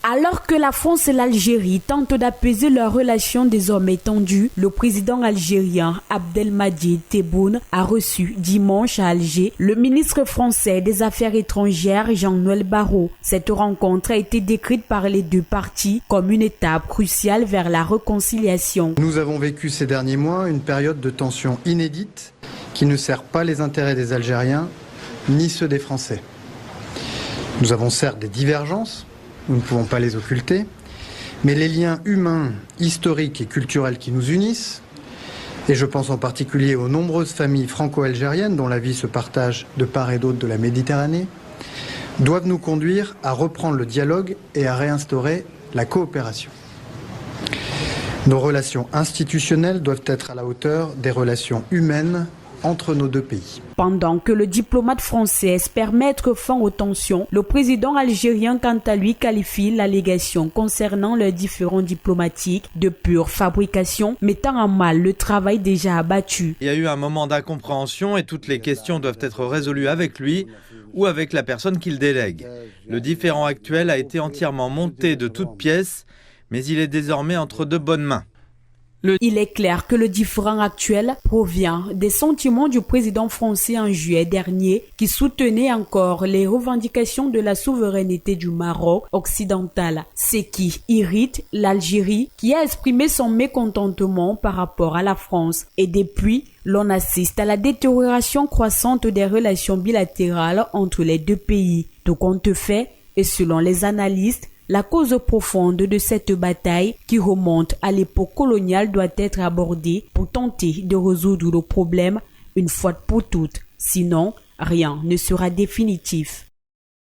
Alors que la France et l'Algérie tentent d'apaiser leurs relations désormais tendues, le président algérien Abdelmadjid Tebboune a reçu dimanche à Alger le ministre français des Affaires étrangères Jean-Noël Barrot. Cette rencontre a été décrite par les deux parties comme une étape cruciale vers la réconciliation. Nous avons vécu ces derniers mois une période de tension inédite qui ne sert pas les intérêts des Algériens ni ceux des Français. Nous avons certes des divergences. Nous ne pouvons pas les occulter, mais les liens humains, historiques et culturels qui nous unissent, et je pense en particulier aux nombreuses familles franco-algériennes dont la vie se partage de part et d'autre de la Méditerranée, doivent nous conduire à reprendre le dialogue et à réinstaurer la coopération. Nos relations institutionnelles doivent être à la hauteur des relations humaines entre nos deux pays. Pendant que le diplomate français espère mettre fin aux tensions, le président algérien, quant à lui, qualifie l'allégation concernant leurs différends diplomatiques de pure fabrication, mettant en mal le travail déjà abattu. Il y a eu un moment d'incompréhension et toutes les questions doivent être résolues avec lui ou avec la personne qu'il délègue. Le différend actuel a été entièrement monté de toutes pièces, mais il est désormais entre de bonnes mains. Il est clair que le différend actuel provient des sentiments du président français en juillet dernier qui soutenait encore les revendications de la souveraineté du Maroc occidental. Ce qui irrite l'Algérie qui a exprimé son mécontentement par rapport à la France. Et depuis, l'on assiste à la détérioration croissante des relations bilatérales entre les deux pays. Tout compte fait, et selon les analystes, la cause profonde de cette bataille qui remonte à l'époque coloniale doit être abordée pour tenter de résoudre le problème une fois pour toutes. Sinon, rien ne sera définitif.